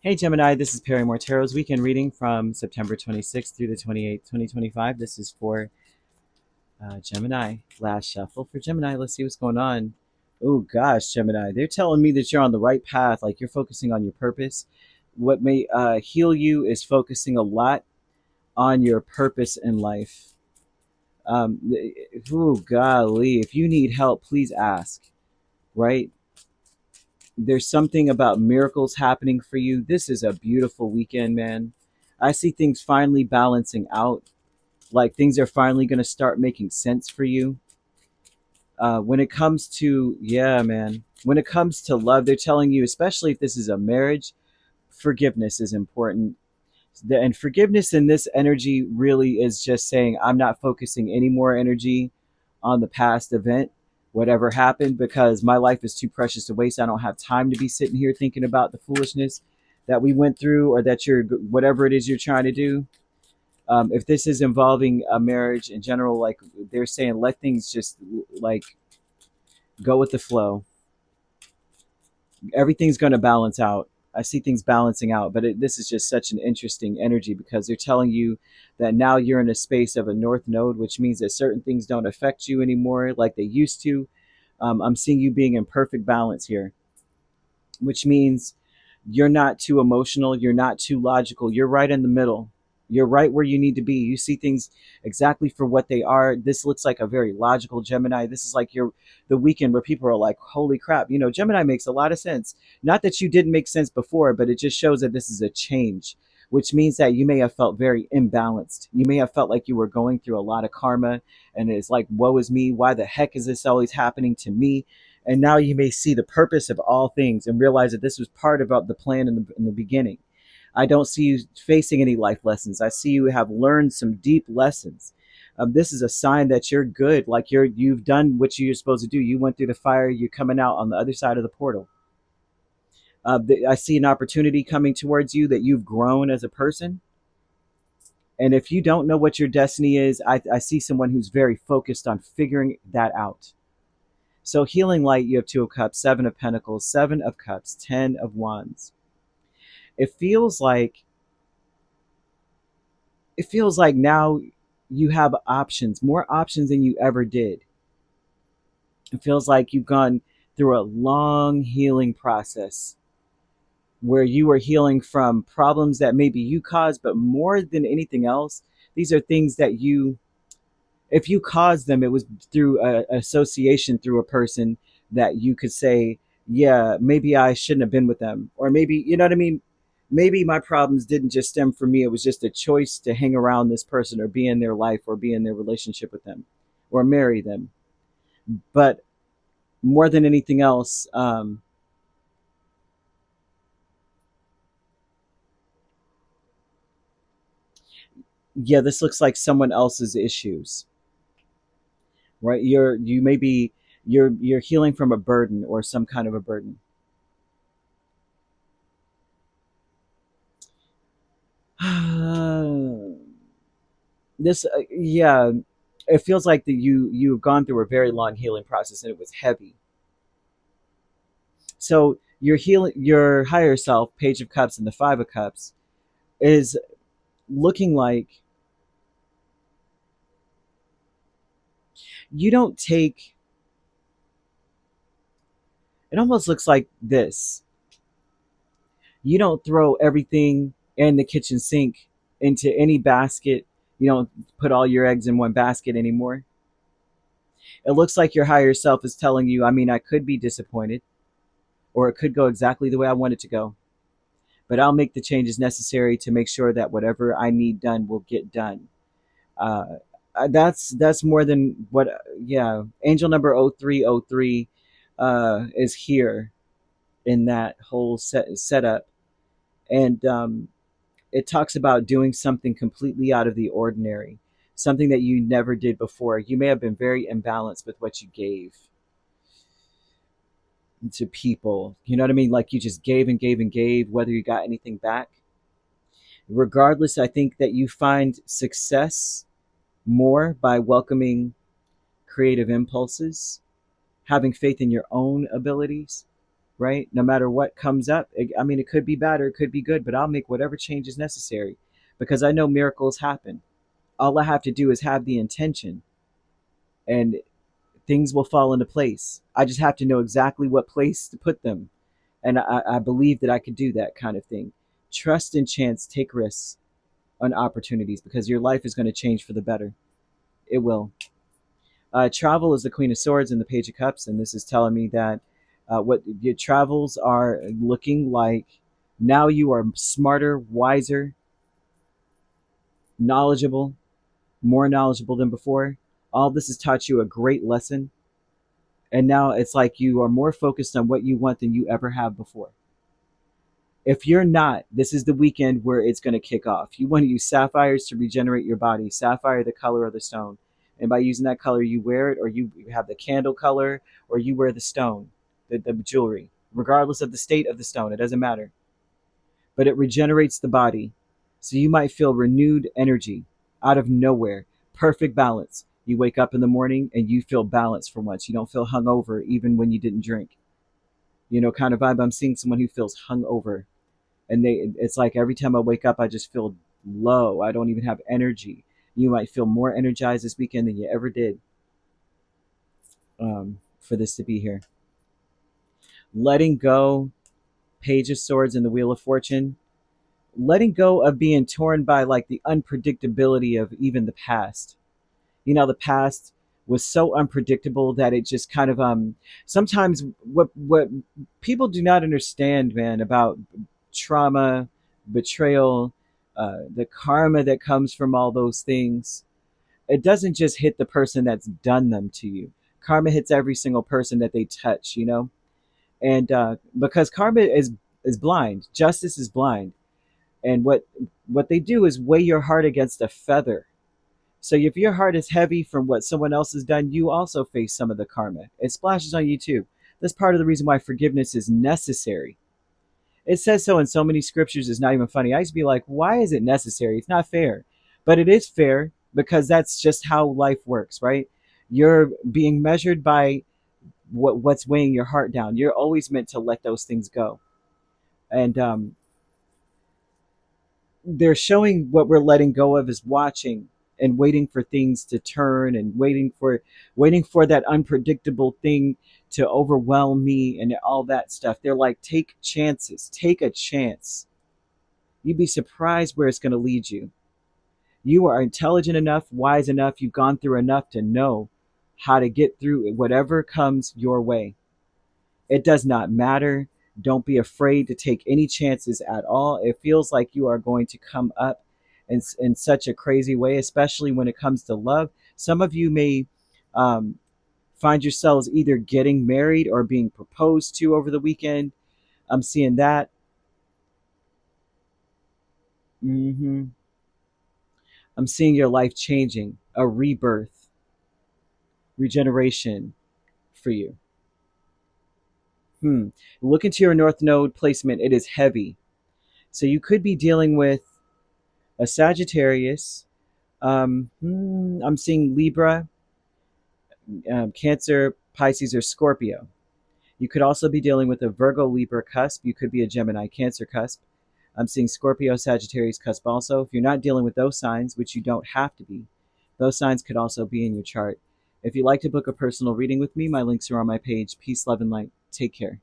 Hey Gemini, this is Perrymore Tarot's weekend reading from September 26th through the 28th, 2025. This is for Gemini. Last shuffle for Gemini. Let's see what's going on. Oh gosh, Gemini, they're telling me that you're on the right path, like you're focusing on your purpose. What may heal you is focusing a lot on your purpose in life. Oh golly, if you need help, please ask, right? There's something about miracles happening for you. This is a beautiful weekend, man. I see things finally balancing out. Like things are finally going to start making sense for you. When it comes to, yeah, man, when it comes to love, they're telling you, especially if this is a marriage, forgiveness is important. And forgiveness in this energy really is just saying, I'm not focusing any more energy on the past event, whatever happened, because my life is too precious to waste. I don't have time to be sitting here thinking about the foolishness that we went through or that you're, whatever it is you're trying to do. If this is involving a marriage in general, like they're saying, let things just like go with the flow. Everything's going to balance out. I see things balancing out, but this is just such an interesting energy because they're telling you that now you're in a space of a north node, which means that certain things don't affect you anymore like they used to. I'm seeing you being in perfect balance here, which means you're not too emotional, you're not too logical, you're right in the middle. You're right where you need to be. You see things exactly for what they are. This looks like a very logical Gemini. This is like the weekend where people are like, holy crap, Gemini makes a lot of sense. Not that you didn't make sense before, but it just shows that this is a change, which means that you may have felt very imbalanced. You may have felt like you were going through a lot of karma and it's like, woe is me. Why the heck is this always happening to me? And now you may see the purpose of all things and realize that this was part of the plan in the beginning. I don't see you facing any life lessons. I see you have learned some deep lessons. This is a sign that you're good, like you've done what you're supposed to do. You went through the fire. You're coming out on the other side of the portal. I see an opportunity coming towards you that you've grown as a person. And if you don't know what your destiny is, I see someone who's very focused on figuring that out. So healing light, you have Two of Cups, Seven of Pentacles, Seven of Cups, Ten of Wands. It feels like now you have options, more options than you ever did. It feels like you've gone through a long healing process where you were healing from problems that maybe you caused, but more than anything else, these are things that if you caused them, it was through a association through a person that you could say, yeah, maybe I shouldn't have been with them. Or maybe, you know what I mean? Maybe my problems didn't just stem from me. It was just a choice to hang around this person or be in their life or be in their relationship with them or marry them. But more than anything else, yeah, this looks like someone else's issues, right? You may be you're healing from a burden or some kind of a burden. This yeah, it feels like that you've gone through a very long healing process and it was heavy. So your healing, your higher self, Page of Cups and the Five of Cups, is looking like you don't take. It almost looks like this. You don't throw everything in the kitchen sink into any basket. You don't put all your eggs in one basket anymore. It looks like your higher self is telling you, I mean, I could be disappointed, or it could go exactly the way I want it to go, but I'll make the changes necessary to make sure that whatever I need done will get done. Uh, that's more than what. Yeah, angel number 0303 is here in that whole setup, and it talks about doing something completely out of the ordinary, something that you never did before. You may have been very imbalanced with what you gave to people. You know what I mean? Like you just gave and gave and gave, whether you got anything back. Regardless, I think that you find success more by welcoming creative impulses, having faith in your own abilities. right? No matter what comes up, I mean, it could be bad or it could be good, but I'll make whatever change is necessary because I know miracles happen. All I have to do is have the intention, and things will fall into place. I just have to know exactly what place to put them. And I believe that I could do that kind of thing. Trust in chance, take risks on opportunities because your life is going to change for the better. It will. Travel is the Queen of Swords and the Page of Cups, and this is telling me that what your travels are looking like now you are smarter, wiser, knowledgeable, more knowledgeable than before. All this has taught you a great lesson, and now it's like you are more focused on what you want than you ever have before. If you're not, this is the weekend where it's going to kick off. You want to use sapphires to regenerate your body. Sapphire, the color of the stone. And by using that color, you wear it, or you have the candle color, or you wear the stone, the jewelry, regardless of the state of the stone. It doesn't matter. But it regenerates the body. So you might feel renewed energy out of nowhere. Perfect balance. You wake up in the morning and you feel balanced for once. You don't feel hungover even when you didn't drink. You know, kind of vibe. I'm seeing someone who feels hungover, and it's like every time I wake up I just feel low. I don't even have energy. You might feel more energized this weekend than you ever did, for this to be here. Letting go, Page of Swords and the Wheel of Fortune. Letting go of being torn by like the unpredictability of even the past. You know, the past was so unpredictable that it just kind of sometimes what people do not understand, man, about trauma, betrayal, the karma that comes from all those things. It doesn't just hit the person that's done them to you. Karma hits every single person that they touch, you know, and because karma is blind, justice is blind, and what they do is weigh your heart against a feather. So if your heart is heavy from what someone else has done, you also face some of the karma. It splashes on you too. That's part of the reason why forgiveness is necessary. It says so in so many scriptures, it's not even funny. I used to be like, why is it necessary? It's not fair. But it is fair because that's just how life works, right? You're being measured by what's weighing your heart down. You're always meant to let those things go. And they're showing what we're letting go of is watching and waiting for things to turn, and waiting for that unpredictable thing to overwhelm me and all that stuff. They're like, take chances, take a chance. You'd be surprised where it's going to lead you. You are intelligent enough, wise enough, you've gone through enough to know how to get through whatever comes your way. It does not matter. Don't be afraid to take any chances at all. It feels like you are going to come up in such a crazy way, especially when it comes to love. Some of you may um, find yourselves either getting married or being proposed to over the weekend. I'm seeing that. hmm I'm seeing your life changing, a rebirth, regeneration for you. Look into your North Node placement. It is heavy. So you could be dealing with a Sagittarius. I'm seeing Libra, Cancer, Pisces, or Scorpio. You could also be dealing with a Virgo, Libra cusp. You could be a Gemini, Cancer cusp. I'm seeing Scorpio, Sagittarius cusp also. If you're not dealing with those signs, which you don't have to be, those signs could also be in your chart. If you'd like to book a personal reading with me, my links are on my page. Peace, love, and light. Take care.